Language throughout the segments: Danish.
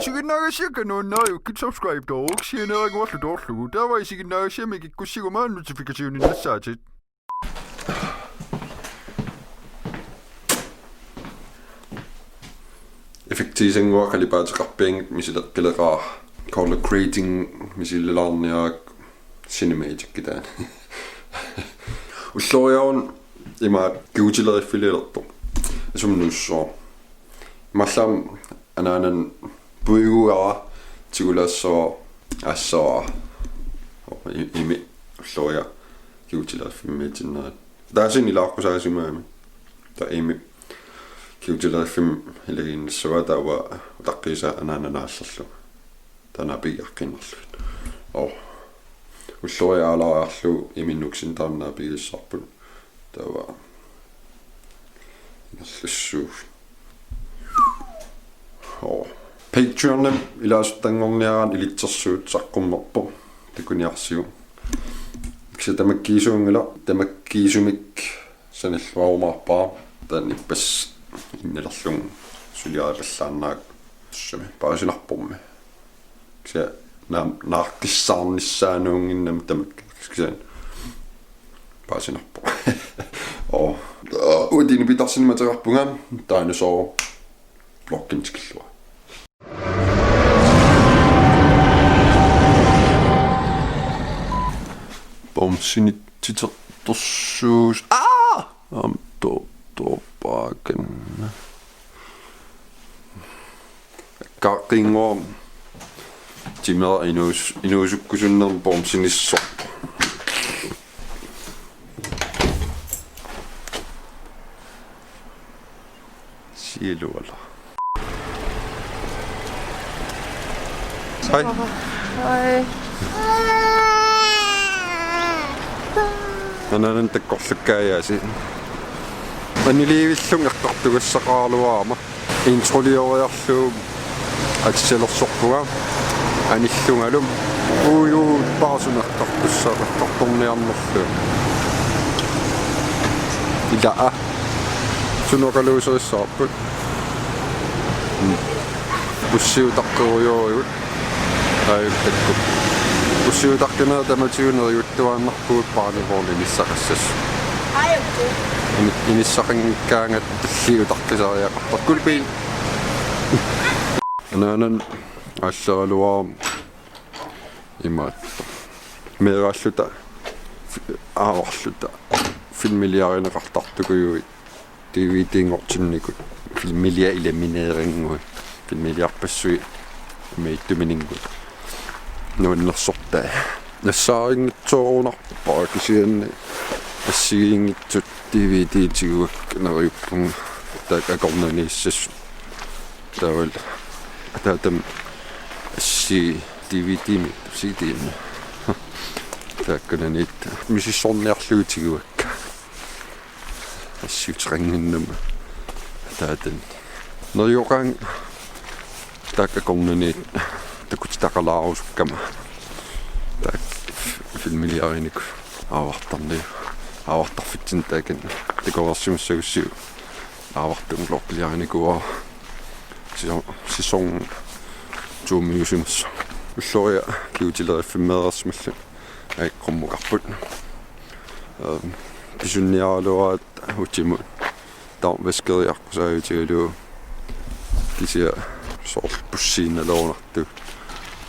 지금 나가시니까 너 나요 그 subscribe 도 혹시 나가고 왔을 때 없고 다와 지금 나가시면 이게 꾸시고만 노티피케이션이 났어지. Effektiisengoa kalipaataqarpiangit misileqqilaqaa color grading misillelarniaak cinematic kitaan ulloriaun imaat kiutileriffilerto asumnuussoo mallam anaanan puiguara tigulaassoo assoo imi ulloria kiutileriffimmaatinnerat taasin ilaarqusaasimaami ta imi kiutilerifim ilagiinnassua tawa utaqqiisa anaananaallerlu tanapigiaqqinnerlut ulloria alaarlu iminnuksin taarnaapigiissarput tawa ingerlussuug Patreon ilaasuttanngorniaraan ilitsersuut saqqummerpo tikuniarsiu kisa tamakkiisuungila tamakkiisumik sanilluarumaarpaa taanippas innalerlung suliarallaannaak tussami paasinarpormi kisa naarkissaarnissaanuunginnam tamak kisa paasinarpo udini pitarsinmateriarpungaam taanusoo bloggintikillua Bomsini titertorsuus torpaken kaqqingoor timera inuusukkusunnerm bomsinissorpo sieluala hej Hej. Annan takkorlukkaajasi aniliivillung eqqartugassaqaaluarma introlioriarluum atsellersorpuga anillungalum uyu paasunertartussaaqartorniarnerlu ilaa sunoqaluuserissarput pussiutaqquruyoorigut aayuttakku pussiutaqkinera tamatiuneriuttuaannarpuut paanivoorli nissaqassas inissaqingikkaangat talliutaqqisariaqartar kulpiin anaanan aalлералуаа имаатта мерааллута ааварлута филмилиаринеқартартукуйуит DVD-ингортинникут филмилиа иламинеерингуи филмилиарпассуи меиттуминингут нуаннерсортаа нассаарингитсоорунарпаа кисианни ассигиингитсут DVD-тигуак нериуппунг таакакорнанииссас таавал атаатам асси DVD-ми CD-ми тааккананит мисиссорниарлуутигуакка ассиутеқангиннама атаатан нериоқаан тааккакорнаниит такутитақалаарусуккама таак филмилиариник авартарфитсин таакан декорациумсагуссиу авартун лоқлиариникуа сison туумиусимс уллория киутилериффиммеерсмаллу аиккормукарпут писунниаралуаат утиму таамваскериарқусааютигалуу кисиа соор пуссиинналоорнарту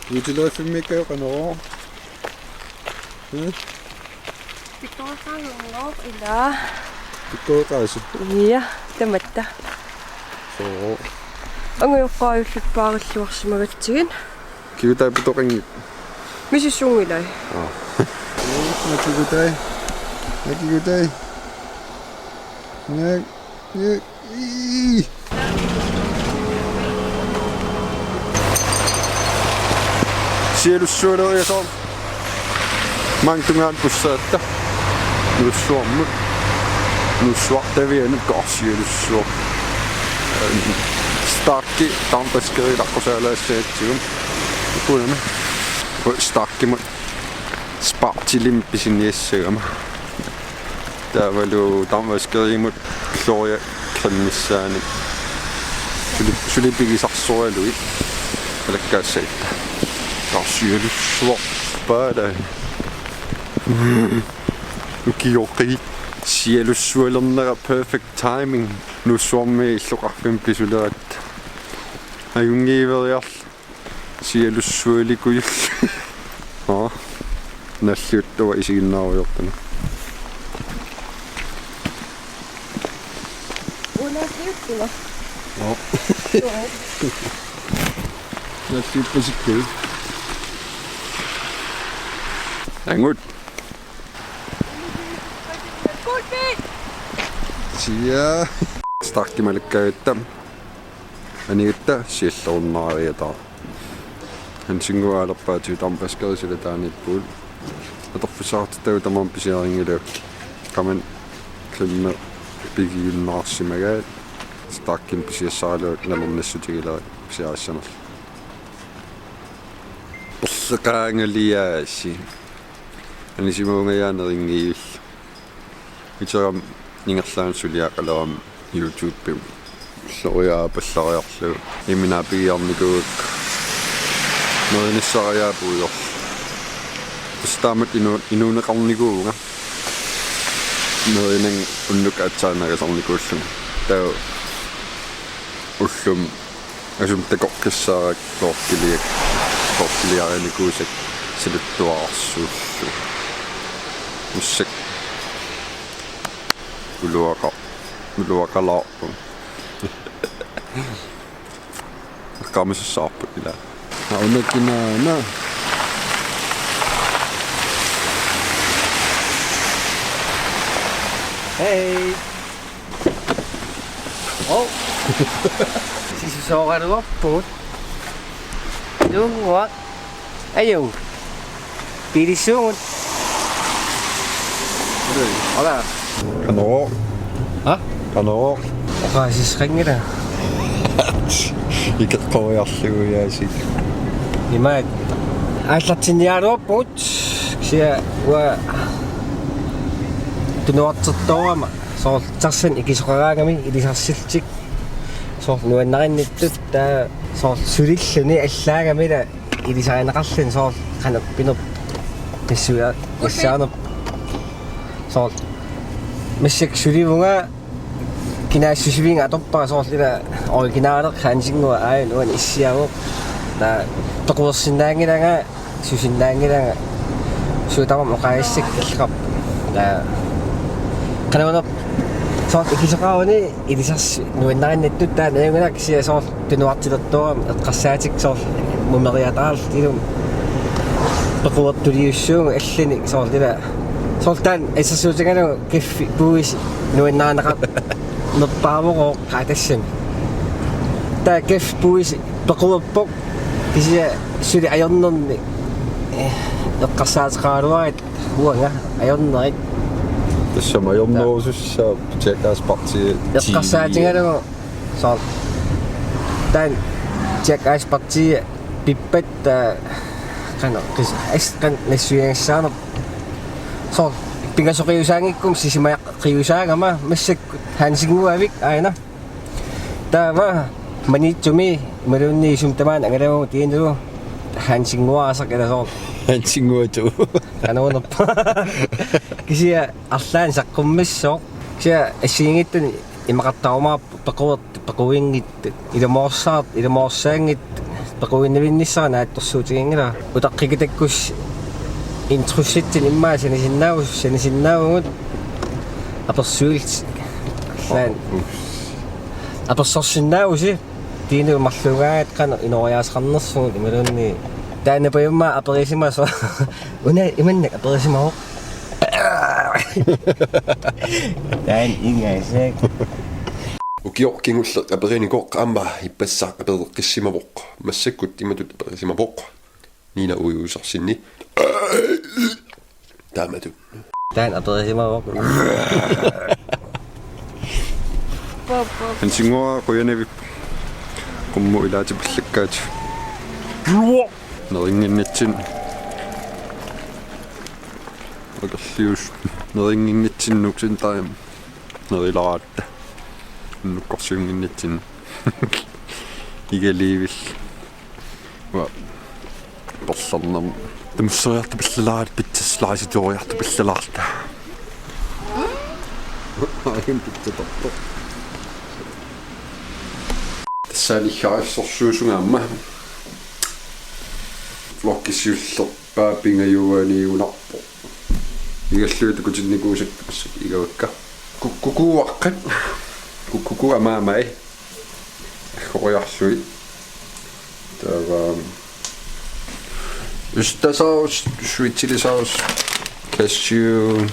киутилериффиммиккаёқанероо Pikkuakanungo ila. иккоэқааси Iya, tamatta. соо Anguyuqqaayulluppaarilluarsimagatsigan. киутаапитоқингит Misissuungilai. накигутай сиэлуссуалериасоо мангтунгаан пуссаатта нуссуармут нуссуартавианут коорсиалуссуо старки таампаскерилаққусаалаассаатсигум икунама старкимут спартилим писиниассагама таавалу таампаскеримут глория креммиссаани сулиппигисарсуалуи Alakkaassaita. Tarsialussuarpaala. Ukiorqi sialussualernera perfect timing. Nussuarmi illoqarpim pisulerat. Ajungiiveriarl sialussualikuyull. Nalliuttuva isiginnaarujortana. Unasiuttuna. Ja. Nalliuppasikku. Angut. Sia. Starkimalakkautta. Aniutta siallornaariata. Han singuaalerpaatu tampaskerisil taanippuul. Atorfisaartitau tamam pisiaringilu. Qaman klinne pigiunnaarsimagaat. Starkin pisiassaalu nalornassutigilaat pisiaassanal. Perleqaangaliaasi. Anisimuungayaaneringiill. Iteram ningerlaan suliaqaleram YouTube Soja pallariarlu iminaapigiarnikuuk nerinissariaapuujor tastaamat inuuneqarnikuunga nerinang unnukaatsaanerisarnikuullun taa ullum asum takoqqissaarak korkiliarinikuusak siluttuaarsuullu mussak uluaqalaarpu Kammissaappu ila. Onnekinana. Hei! Siis sogar loppuun. Lungot. Ayun. Pirisung. Ole. Kanoo. Ha? Kanoo. Oka siis ringida. Ikatqoriarluguyaasik. Nimaat. Aallatsinnialuarput. Sia wa tunuartertorama. Soor tarsan ikisoqaraangami ilisarsiltik. Soor nuannarinnitut taa soor sulilluni allaagamila ilisarineqarlun soor qana pinup pissuya issaanup. Soor missik sulivunga kinaassisivinga atorpaa soorlila originaaleq hansingua aai nuan issiaguq taa toqursinnaangilanga susinnaangilanga suutamam oqaissik illqap taa qanaunap soort ikisoqauni ilisars nuannarinnitut taa naunganak sia soort tunuartilertoram eqqassaatik soort mumeriataarl ilum toqurtuliussuunga allini soorlila soortaan issasuutigalu kiffi puuis nuannaaneqaq noppaavoqo qaatassan taa kif puis toquppoq kisia suli ajornerni eqqarsaateqaaluarit huanga ajornerit Tassama ajornerusussaa Jackass-parti eqqarsaatingalugu soor taan Jackass-parti pippat qana qis asqan nassuyangassaanerp soor pingasoqiusaangikkum sisimaya qiusaangama massak hansinguavik aina tava manitsumi malunni sumtamaan angalamu tiindu hansinguaasaq ilasoor hansinguatu kanaunap kisia arlaan saqqummissoq kisia assiingittuni imaqattaumaap paquingit ilamorsaangit paquinnavinnissara naattorsuutigingila utaqqikitakkus intrusittin immaa sanisinnaavungut apersuult lan apersorsinnaavusi tiinu marlugaat qana inoriaasqarnersugut imalunni taanapayumma aperisima so una imannak aperisimauq taan ingaasaq ukiorkingulleq aperinikoq qaamma ippassaq apereqqissimavoq massakkut imatut aperissimavoq niina uyuusarsinni taamatu taan aperissimauq Hansingua qoyanavip qummu ilaatipallakkaat neringinnitsin akerlius neringinnitsinnuuksin taam nerilaratta nukkorsuunginnitsin igaliivill Ballarnam. Temsoriartu pillalaat pitsaslaasituoriartu pillalaarta. Aim pitsatorpo. Tassaaliggaarissorsuusungaamma. Flokkisiullerpaa pingajuaniunarpo. Igalluuta kutinnikuusakkassut igavakka. Kukkukuuaqqat. Kukkuku amaamai. Horiarlui. Tava Ystäsaus, suitsilisaus, cashew.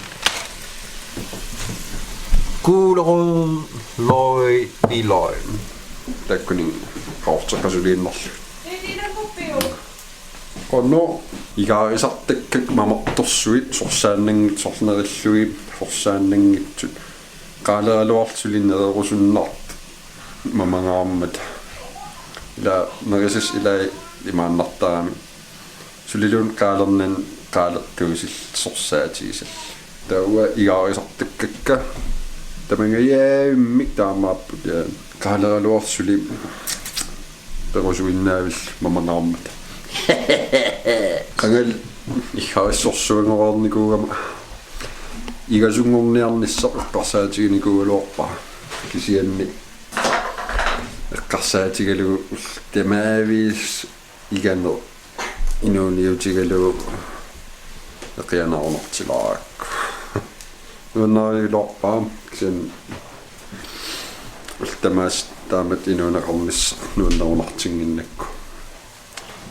Kuuloon loi iloi. Takkunin rauhtsakasuliinnarlu. Konno igaarisartakkak mamartorsuit sorsaannangit sornerilluit sorsaannangittut qaalealuarsulinnererusunnart mamangaarammat ila magasas ila imaannartaami sulilun qaalernan qaalertuusill sorsaatiisall taua igaarisartakkakka tamangayaammik taamaapпут я qaalealuarsuli perusuinnaavill mamangaarammat qangal igaarissorsuangoornikuugama igasuнгорниарниссақ эққарсаатигникуугалуорпа кисианни эққарсаатигалугу тамаавис иганер инуниутигалугу эқианаарнартилаак нунаилорпаа кисиан ултамаас таамат инуунақарнисса нууннарунартингиннакку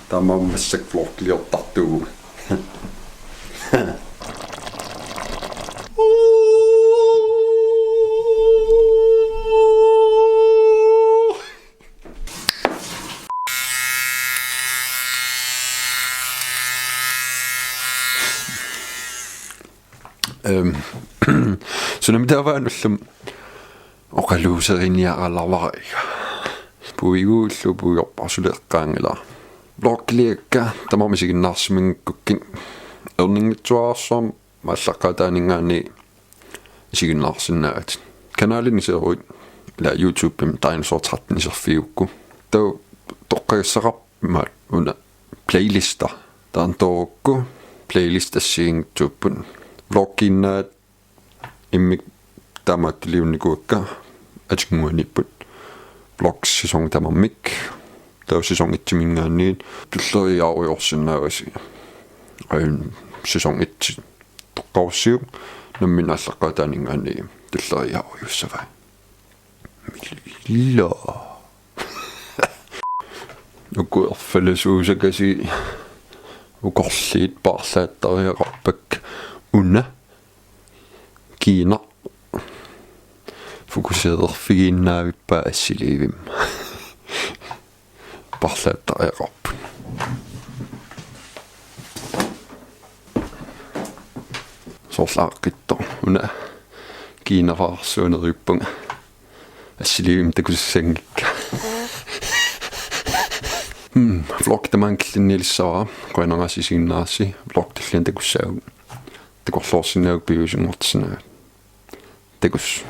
таамааммассак флорклиортартуугу Så når der var noget oqaluuseriiniaqalarvariga puiguullu puiorparsuleqqaang eller blokliekka tamormisiginnaarsimingkukkin erninngitsuaarsom maallaqataaninngaani isiginnaarsinnaat kanaalini seeruit la YouTube dinosaur 13 iserfiukku tau toqqassaqarmaat una playlista taantookku playlist assiingtuppun vlogginnaat immik taamaattuliunnikuukka atinguanipput vlogs sæson tamarmik tau sæson 1 mingaanniin tulleriaaruyorsinnaagasi sæson 1 toqqorsiu namminaallaqataaninngaani tulleriaarujussava milla nukuerfalasuusakasi ukorliit paarlaattariaqarpak una Kiina fokuseerfigiinnaavippa assiliivim parlaattariaqarpun sorlaaqittor una Kiinaraarsuunerippunga assiliivim takussangikka vlog tamankillinnilissaraa qoinangasisiginnaarsi vlog tallian takussaagu takorloorsinnaag piusungortsinaa takus